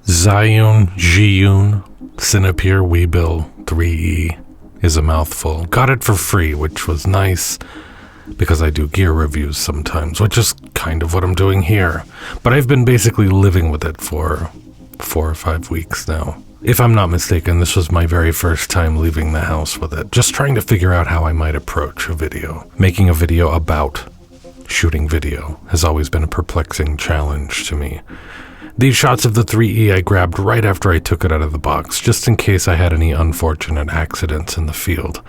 Zhiyun Cinepeer Weebill 3E is a mouthful. Got it for free, which was nice because I do gear reviews sometimes, which is kind of what I'm doing here. But I've been basically living with it for 4 or 5 weeks now. If I'm not mistaken, this was my very first time leaving the house with it, just trying to figure out how I might approach a video. Making a video about shooting video has always been a perplexing challenge to me. These shots of the 3E I grabbed right after I took it out of the box, just in case I had any unfortunate accidents in the field.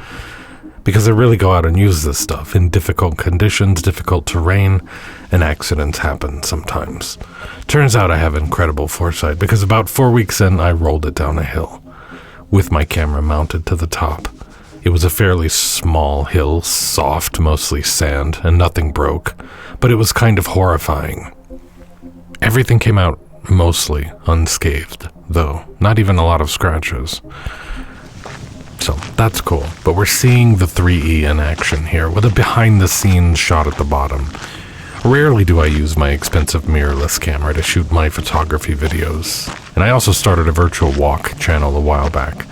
Because I really go out and use this stuff in difficult conditions, difficult terrain, and accidents happen sometimes. Turns out I have incredible foresight, because about 4 weeks in, I rolled it down a hill, with my camera mounted to the top. It was a fairly small hill, soft, mostly sand, and nothing broke, but it was kind of horrifying. Everything came out mostly unscathed, though, not even a lot of scratches. So that's cool, but we're seeing the 3E in action here with a behind-the-scenes shot at the bottom. Rarely do I use my expensive mirrorless camera to shoot my photography videos, and I also started a virtual walk channel a while back.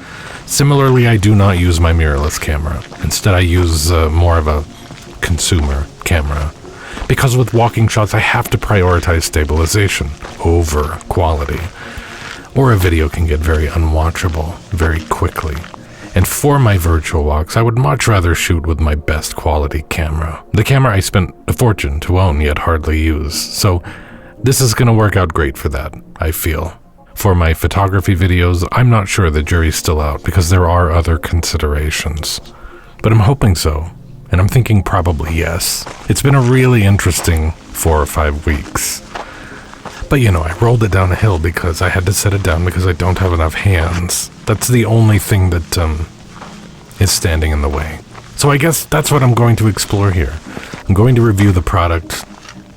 Similarly, I do not use my mirrorless camera. Instead, I use more of a consumer camera. Because with walking shots, I have to prioritize stabilization over quality, or a video can get very unwatchable very quickly. And for my virtual walks, I would much rather shoot with my best quality camera. The camera I spent a fortune to own yet hardly use, so this is going to work out great for that, I feel. For my photography videos, I'm not sure the jury's still out because there are other considerations. But I'm hoping so. And I'm thinking probably yes. It's been a really interesting 4 or 5 weeks. But I rolled it down a hill because I had to set it down because I don't have enough hands. That's the only thing that is standing in the way. So I guess that's what I'm going to explore here. I'm going to review the product,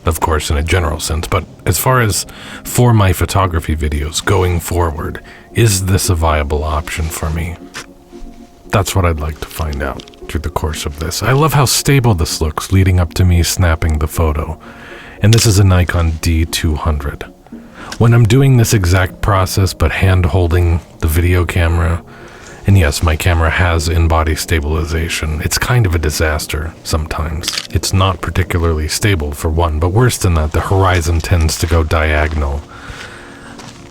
of course, in a general sense, but as far as for my photography videos going forward, is this a viable option for me? That's what I'd like to find out through the course of this. I love how stable this looks leading up to me snapping the photo. And this is a Nikon D200. When I'm doing this exact process but hand holding the video camera, and yes, my camera has in-body stabilization, it's kind of a disaster sometimes. It's not particularly stable for one, but worse than that, the horizon tends to go diagonal.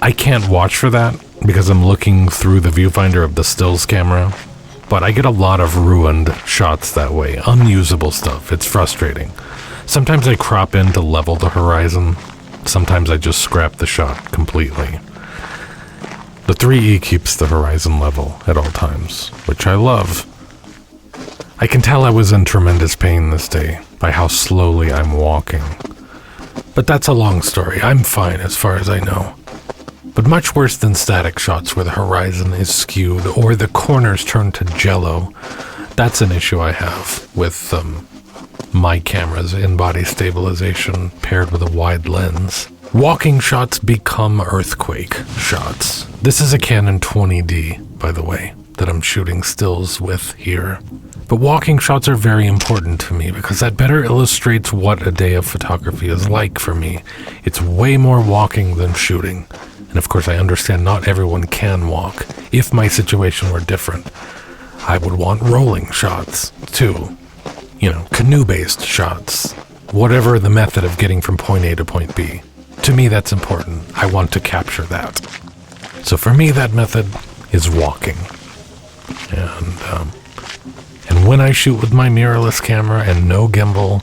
I can't watch for that because I'm looking through the viewfinder of the stills camera, but I get a lot of ruined shots that way, unusable stuff. It's frustrating. Sometimes I crop in to level the horizon. Sometimes I just scrap the shot completely. The 3E keeps the horizon level at all times, which I love. I can tell I was in tremendous pain this day by how slowly I'm walking. But that's a long story. I'm fine as far as I know. But much worse than static shots where the horizon is skewed or the corners turn to jello, that's an issue I have with my camera's in-body stabilization paired with a wide lens. Walking shots become earthquake shots. This is a Canon 20D, by the way, that I'm shooting stills with here. But walking shots are very important to me because that better illustrates what a day of photography is like for me. It's way more walking than shooting. And of course, I understand not everyone can walk. If my situation were different, I would want rolling shots too. Canoe-based shots. Whatever the method of getting from point A to point B. To me, that's important. I want to capture that. So for me, that method is walking. And when I shoot with my mirrorless camera and no gimbal,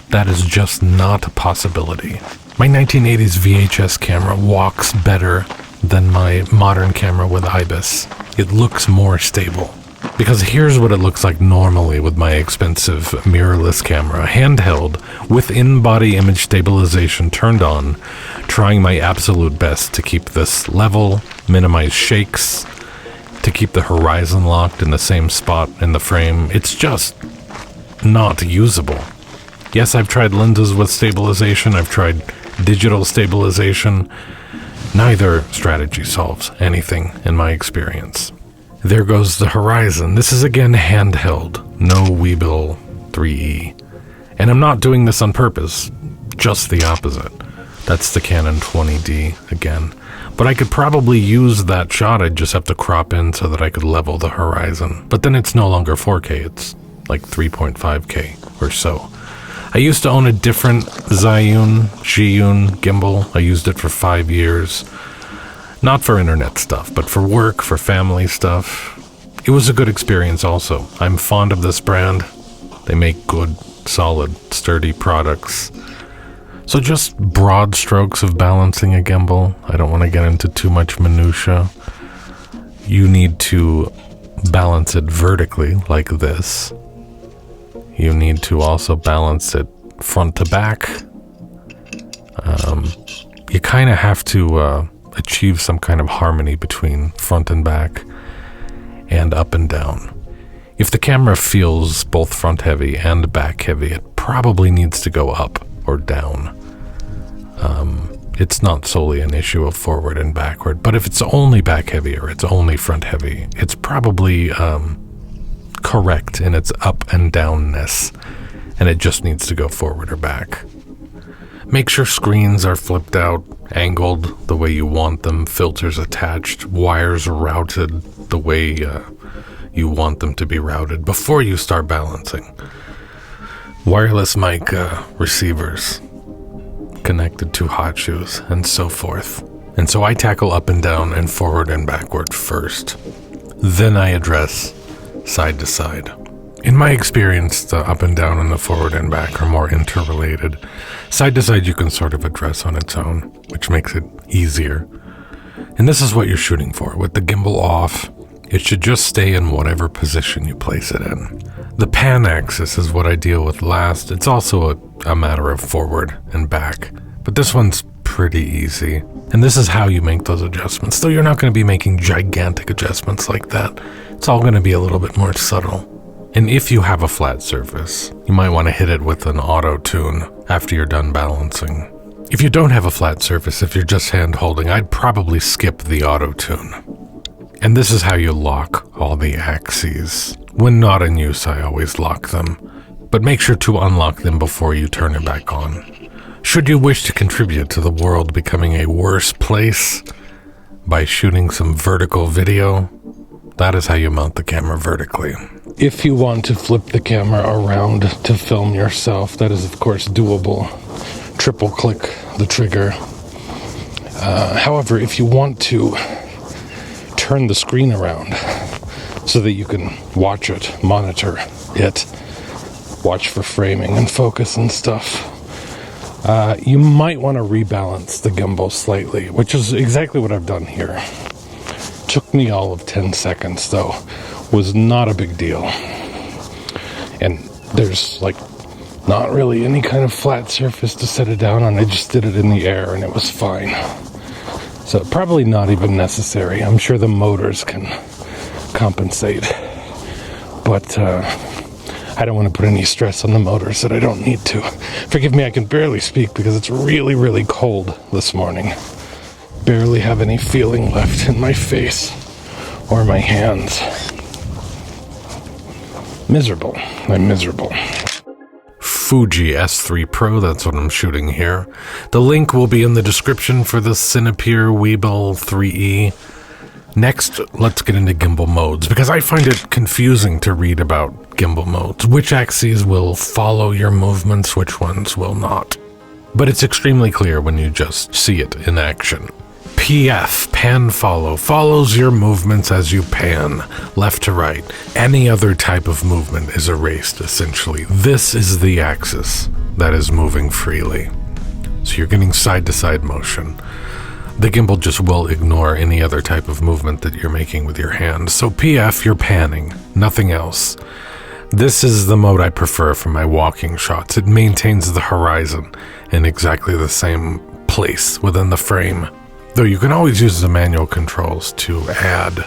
that is just not a possibility. My 1980s VHS camera walks better than my modern camera with IBIS. It looks more stable. Because here's what it looks like normally with my expensive mirrorless camera, handheld, with in-body image stabilization turned on, trying my absolute best to keep this level, minimize shakes, to keep the horizon locked in the same spot in the frame. It's just not usable. Yes, I've tried lenses with stabilization, I've tried digital stabilization. Neither strategy solves anything in my experience. There goes the horizon. This is again handheld, no Weebill 3E. And I'm not doing this on purpose, just the opposite. That's the Canon 20D again. But I could probably use that shot. I'd just have to crop in so that I could level the horizon. But then it's no longer 4K, it's like 3.5K or so. I used to own a different Zhiyun gimbal. I used it for 5 years. Not for internet stuff, but for work, for family stuff. It was a good experience also. I'm fond of this brand. They make good, solid, sturdy products. So just broad strokes of balancing a gimbal. I don't want to get into too much minutia. You need to balance it vertically like this. You need to also balance it front to back. You kind of have to achieve some kind of harmony between front and back and up and down. If the camera feels both front heavy and back heavy, it probably needs to go up or down. It's not solely an issue of forward and backward, but if it's only back heavy or it's only front heavy, it's probably correct in its up and downness, and it just needs to go forward or back. Make sure screens are flipped out, angled the way you want them, filters attached, wires routed the way you want them to be routed before you start balancing. Wireless mic receivers connected to hot shoes and so forth. And so I tackle up and down and forward and backward first. Then I address side to side. In my experience, the up and down and the forward and back are more interrelated. Side to side you can sort of address on its own, which makes it easier. And this is what you're shooting for. With the gimbal off, it should just stay in whatever position you place it in. The pan axis is what I deal with last. It's also a matter of forward and back, but this one's pretty easy. And this is how you make those adjustments. Though you're not going to be making gigantic adjustments like that. It's all going to be a little bit more subtle. And if you have a flat surface, you might want to hit it with an auto tune after you're done balancing. If you don't have a flat surface, if you're just hand holding, I'd probably skip the auto tune. And this is how you lock all the axes. When not in use, I always lock them, but make sure to unlock them before you turn it back on. Should you wish to contribute to the world becoming a worse place by shooting some vertical video, that is how you mount the camera vertically. If you want to flip the camera around to film yourself, that is of course doable. Triple click the trigger. However, if you want to turn the screen around so that you can watch it, monitor it, watch for framing and focus and stuff, you might want to rebalance the gimbal slightly, which is exactly what I've done here. Took me all of 10 seconds though, was not a big deal. And there's like not really any kind of flat surface to set it down on. I just did it in the air and it was fine. So probably not even necessary. I'm sure the motors can compensate. But I don't want to put any stress on the motors that I don't need to. Forgive me, I can barely speak because it's really, really cold this morning. Barely have any feeling left in my face or my hands. Miserable. I'm miserable. Fuji S3 Pro, that's what I'm shooting here. The link will be in the description for the Cinepeer Weebill 3E. Next, let's get into gimbal modes, because I find it confusing to read about gimbal modes. Which axes will follow your movements, which ones will not. But it's extremely clear when you just see it in action. PF, pan follow, follows your movements as you pan, left to right. Any other type of movement is erased, essentially. This is the axis that is moving freely. So you're getting side-to-side motion. The gimbal just will ignore any other type of movement that you're making with your hand. So PF, you're panning, nothing else. This is the mode I prefer for my walking shots. It maintains the horizon in exactly the same place within the frame. Though you can always use the manual controls to add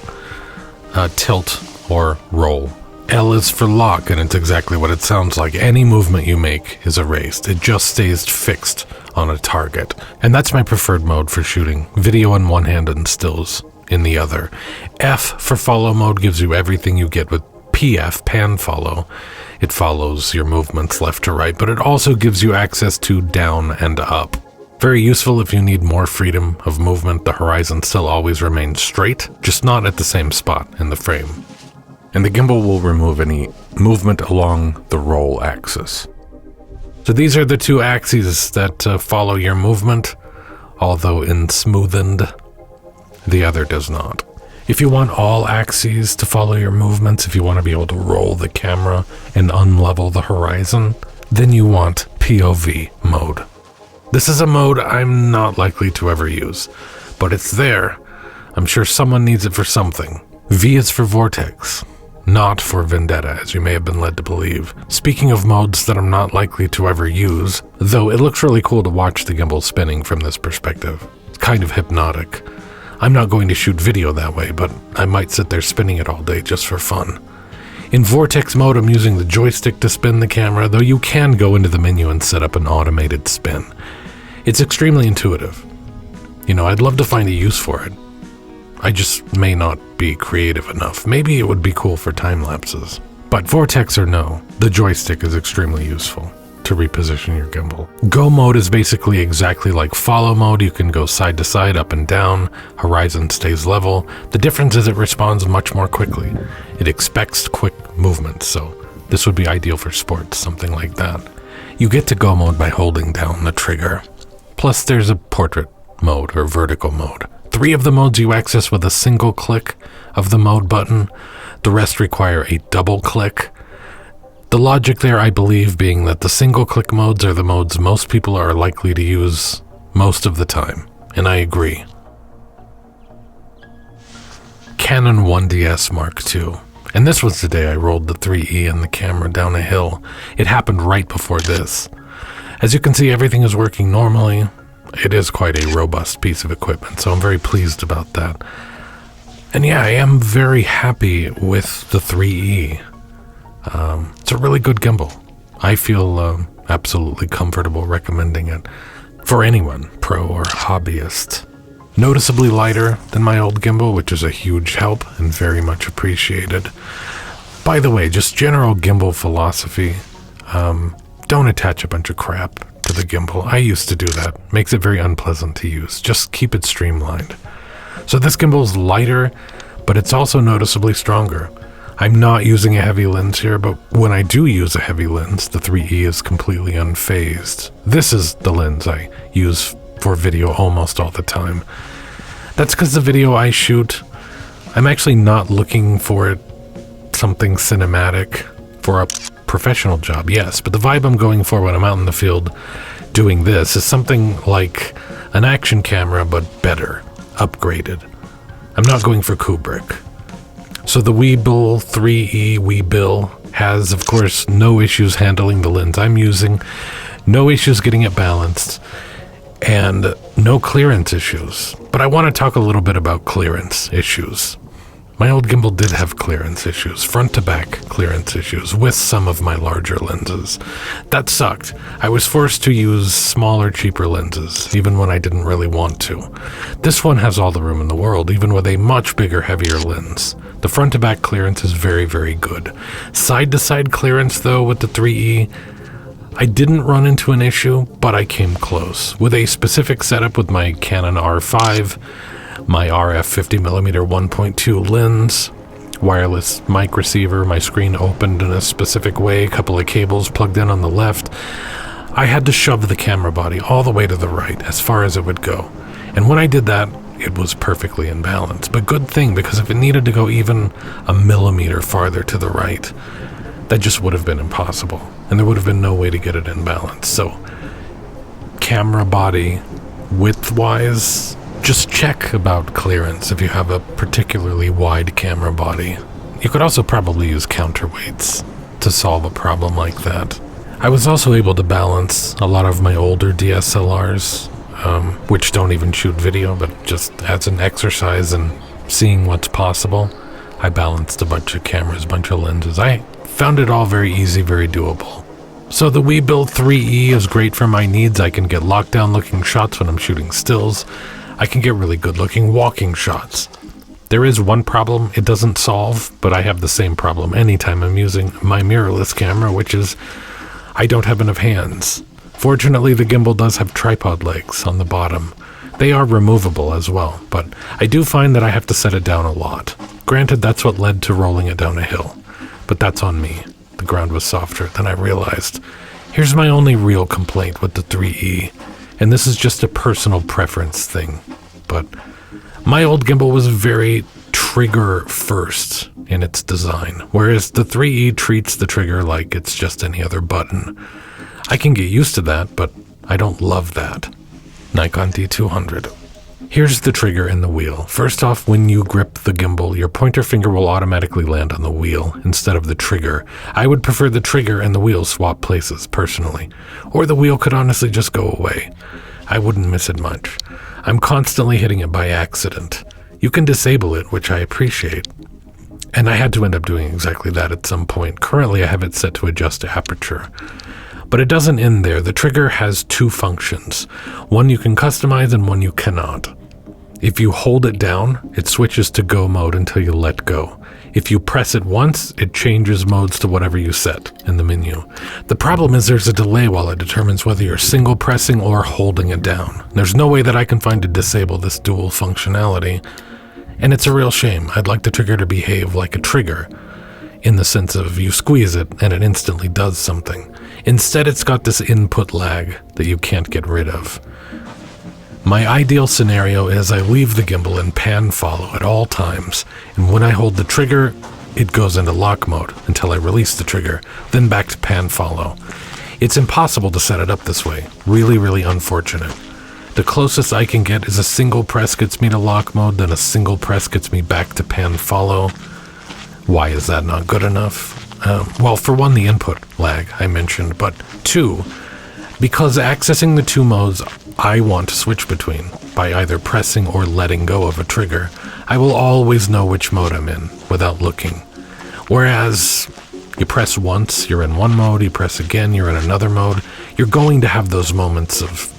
tilt or roll. L is for lock, and it's exactly what it sounds like. Any movement you make is erased. It just stays fixed on a target. And that's my preferred mode for shooting. Video in one hand and stills in the other. F for follow mode gives you everything you get with PF, pan follow. It follows your movements left to right, but it also gives you access to down and up. Very useful if you need more freedom of movement. The horizon still always remains straight, just not at the same spot in the frame. And the gimbal will remove any movement along the roll axis. So these are the two axes that follow your movement, although in smoothened, the other does not. If you want all axes to follow your movements, if you want to be able to roll the camera and unlevel the horizon, then you want POV mode. This is a mode I'm not likely to ever use, but it's there. I'm sure someone needs it for something. V is for Vortex, not for Vendetta, as you may have been led to believe. Speaking of modes that I'm not likely to ever use, though it looks really cool to watch the gimbal spinning from this perspective. It's kind of hypnotic. I'm not going to shoot video that way, but I might sit there spinning it all day just for fun. In Vortex mode, I'm using the joystick to spin the camera, though you can go into the menu and set up an automated spin. It's extremely intuitive. You know, I'd love to find a use for it. I just may not be creative enough. Maybe it would be cool for time lapses. But Vortex or no, the joystick is extremely useful to reposition your gimbal. Go mode is basically exactly like follow mode. You can go side to side, up and down, horizon stays level. The difference is it responds much more quickly. It expects quick movements, so this would be ideal for sports, something like that. You get to go mode by holding down the trigger. Plus there's a portrait mode or vertical mode. 3 of the modes you access with a single click of the mode button. The rest require a double click. The logic there, I believe, being that the single-click modes are the modes most people are likely to use most of the time, and I agree. Canon 1DS Mark II, and this was the day I rolled the 3E and the camera down a hill. It happened right before this. As you can see, everything is working normally. It is quite a robust piece of equipment, so I'm very pleased about that. And yeah, I am very happy with the 3E. It's a really good gimbal. I feel absolutely comfortable recommending it for anyone, pro or hobbyist. Noticeably lighter than my old gimbal, which is a huge help and very much appreciated. By the way, just general gimbal philosophy. Don't attach a bunch of crap to the gimbal. I used to do that. Makes it very unpleasant to use. Just keep it streamlined. So this gimbal's lighter, but it's also noticeably stronger. I'm not using a heavy lens here, but when I do use a heavy lens, the 3E is completely unfazed. This is the lens I use for video almost all the time. That's because the video I shoot, I'm actually not looking for it something cinematic for a professional job, yes, but the vibe I'm going for when I'm out in the field doing this is something like an action camera, but better, upgraded. I'm not going for Kubrick. So the Weebill 3E Weebill has, of course, no issues handling the lens I'm using, no issues getting it balanced, and no clearance issues. But I want to talk a little bit about clearance issues. My old gimbal did have clearance issues, front to back clearance issues with some of my larger lenses. That sucked. I was forced to use smaller, cheaper lenses, even when I didn't really want to. This one has all the room in the world, even with a much bigger, heavier lens. The front to back clearance is very, very good. Side to side clearance, though, with the 3E, I didn't run into an issue, but I came close. With a specific setup with my Canon R5, my RF 50mm 1.2 lens, wireless mic receiver, my screen opened in a specific way, a couple of cables plugged in on the left, I had to shove the camera body all the way to the right, as far as it would go. And when I did that, it was perfectly in balance. But good thing, because if it needed to go even a millimeter farther to the right, that just would have been impossible. And there would have been no way to get it in balance. So, camera body width-wise, just check about clearance if you have a particularly wide camera body. You could also probably use counterweights to solve a problem like that. I was also able to balance a lot of my older DSLRs, which don't even shoot video, but just as an exercise in seeing what's possible. I balanced a bunch of cameras, a bunch of lenses. I found it all very easy, very doable. So the Weebill 3E is great for my needs. I can get lockdown looking shots when I'm shooting stills. I can get really good looking walking shots. There is one problem it doesn't solve, but I have the same problem anytime I'm using my mirrorless camera, which is I don't have enough hands. Fortunately, the gimbal does have tripod legs on the bottom. They are removable as well, but I do find that I have to set it down a lot. Granted, that's what led to rolling it down a hill, but that's on me. The ground was softer than I realized. Here's my only real complaint with the 3E, and this is just a personal preference thing, but my old gimbal was very trigger first in its design, whereas the 3E treats the trigger like it's just any other button. I can get used to that, but I don't love that. Nikon D200. Here's the trigger and the wheel. First off, when you grip the gimbal, your pointer finger will automatically land on the wheel instead of the trigger. I would prefer the trigger and the wheel swap places, personally. Or the wheel could honestly just go away. I wouldn't miss it much. I'm constantly hitting it by accident. You can disable it, which I appreciate. And I had to end up doing exactly that at some point. Currently, I have it set to adjust aperture. But it doesn't end there. The trigger has two functions. One you can customize and one you cannot. If you hold it down, it switches to go mode until you let go. If you press it once, it changes modes to whatever you set in the menu. The problem is there's a delay while it determines whether you're single pressing or holding it down. There's no way that I can find to disable this dual functionality. And it's a real shame. I'd like the trigger to behave like a trigger, in the sense of you squeeze it and it instantly does something. Instead, it's got this input lag that you can't get rid of. My ideal scenario is I leave the gimbal in pan follow at all times, and when I hold the trigger, it goes into lock mode until I release the trigger, then back to pan follow. It's impossible to set it up this way. Really, really unfortunate. The closest I can get is a single press gets me to lock mode, then a single press gets me back to pan follow. Why is that not good enough? Well, for one, the input lag I mentioned, but two, because accessing the two modes I want to switch between by either pressing or letting go of a trigger, I will always know which mode I'm in without looking. Whereas you press once, you're in one mode, you press again, you're in another mode, you're going to have those moments of,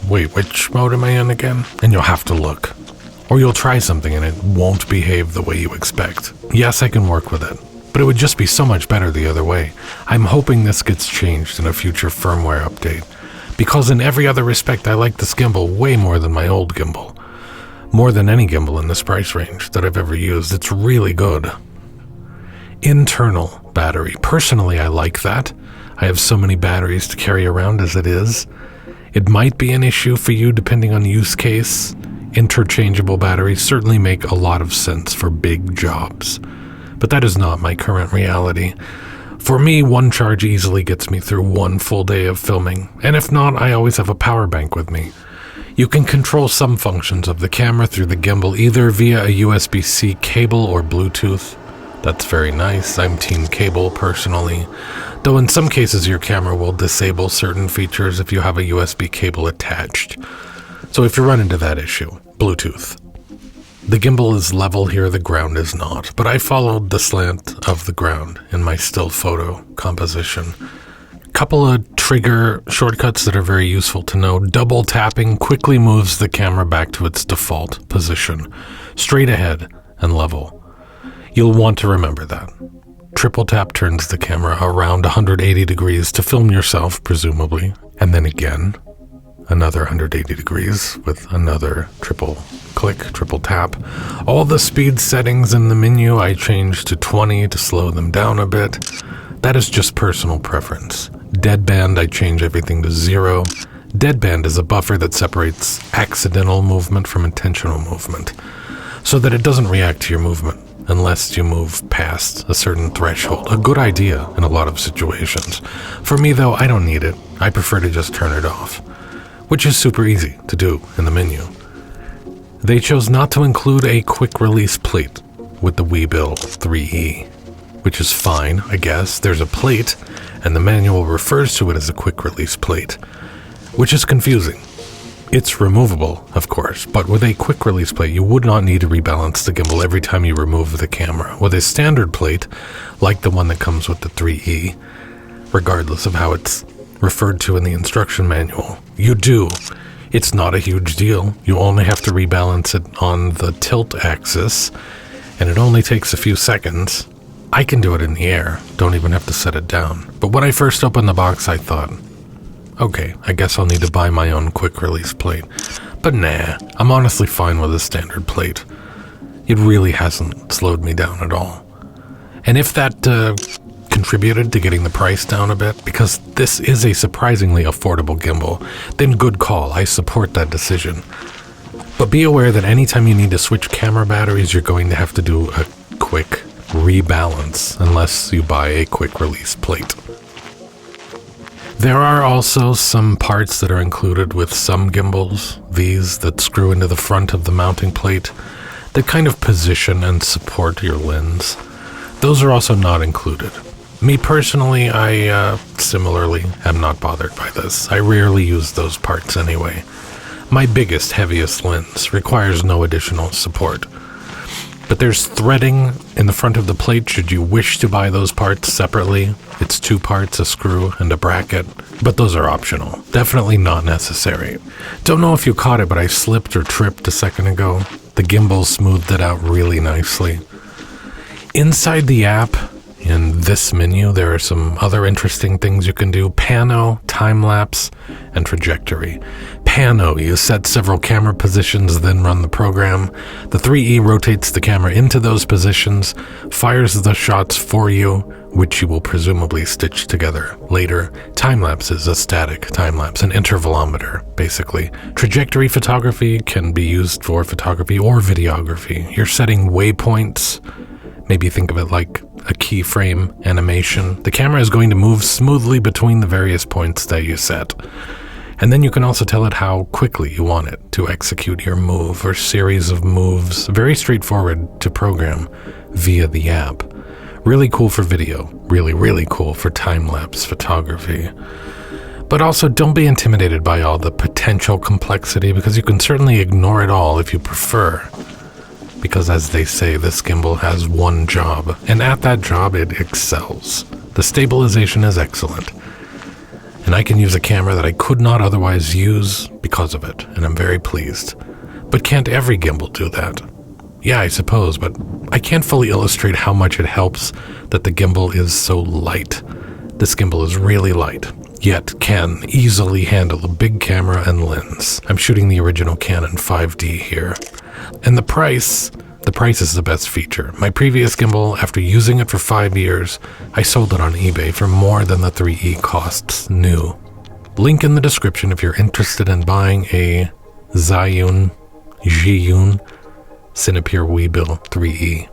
wait, which mode am I in again? And you'll have to look. Or you'll try something and it won't behave the way you expect. Yes, I can work with it, but it would just be so much better the other way. I'm hoping this gets changed in a future firmware update, because in every other respect I like this gimbal way more than my old gimbal. More than any gimbal in this price range that I've ever used. It's really good. Internal battery. Personally, I like that. I have so many batteries to carry around as it is. It might be an issue for you depending on use case. Interchangeable batteries certainly make a lot of sense for big jobs, but that is not my current reality. For me, one charge easily gets me through one full day of filming, and if not, I always have a power bank with me. You can control some functions of the camera through the gimbal either via a USB-C cable or Bluetooth. That's very nice. I'm team cable personally, though in some cases your camera will disable certain features if you have a USB cable attached. So if you run into that issue, Bluetooth. The gimbal is level here, the ground is not, but I followed the slant of the ground in my still photo composition. Couple of trigger shortcuts that are very useful to know. Double tapping quickly moves the camera back to its default position, straight ahead and level. You'll want to remember that. Triple tap turns the camera around 180 degrees to film yourself, presumably, and then again, another 180 degrees with another triple click, triple tap. All the speed settings in the menu I changed to 20 to slow them down a bit. That is just personal preference. Deadband, I change everything to 0. Deadband is a buffer that separates accidental movement from intentional movement, so that it doesn't react to your movement unless you move past a certain threshold. A good idea in a lot of situations. For me though, I don't need it. I prefer to just turn it off, which is super easy to do in the menu. They chose not to include a quick release plate with the Weebill 3E, which is fine, I guess. There's a plate, and the manual refers to it as a quick release plate, which is confusing. It's removable, of course, but with a quick release plate, you would not need to rebalance the gimbal every time you remove the camera. With a standard plate, like the one that comes with the 3E, regardless of how it's referred to in the instruction manual, you do. It's not a huge deal. You only have to rebalance it on the tilt axis, and it only takes a few seconds. I can do it in the air, don't even have to set it down. But when I first opened the box, I thought, Okay, I guess I'll need to buy my own quick release plate. But nah, I'm honestly fine with a standard plate. It really hasn't slowed me down at all. And if that contributed to getting the price down a bit, because this is a surprisingly affordable gimbal, then good call, I support that decision. But be aware that anytime you need to switch camera batteries, you're going to have to do a quick rebalance unless you buy a quick release plate. There are also some parts that are included with some gimbals, these that screw into the front of the mounting plate, that kind of position and support your lens. Those are also not included. Me personally, I similarly am not bothered by this. I rarely use those parts anyway. My biggest, heaviest lens requires no additional support. But there's threading in the front of the plate should you wish to buy those parts separately. It's 2 parts, a screw and a bracket, but those are optional. Definitely not necessary. Don't know if you caught it, but I slipped or tripped a second ago. The gimbal smoothed it out really nicely. Inside the app, in this menu, there are some other interesting things you can do. Pano, Timelapse, and Trajectory. Pano, you set several camera positions, then run the program. The 3E rotates the camera into those positions, fires the shots for you, which you will presumably stitch together later. Timelapse is a static timelapse, an intervalometer, basically. Trajectory photography can be used for photography or videography. You're setting waypoints. Maybe think of it like a keyframe animation. The camera is going to move smoothly between the various points that you set. And then you can also tell it how quickly you want it to execute your move or series of moves. Very straightforward to program via the app. Really cool for video. Really, really cool for time-lapse photography. But also don't be intimidated by all the potential complexity, because you can certainly ignore it all if you prefer. Because as they say, this gimbal has one job, and at that job it excels. The stabilization is excellent, and I can use a camera that I could not otherwise use because of it, and I'm very pleased. But can't every gimbal do that? Yeah, I suppose, but I can't fully illustrate how much it helps that the gimbal is so light. This gimbal is really light, yet can easily handle a big camera and lens. I'm shooting the original Canon 5D here. And the price is the best feature. My previous gimbal, after using it for 5 years, I sold it on eBay for more than the 3E costs new. Link in the description if you're interested in buying a Zhiyun Cinepeer Weebill 3E.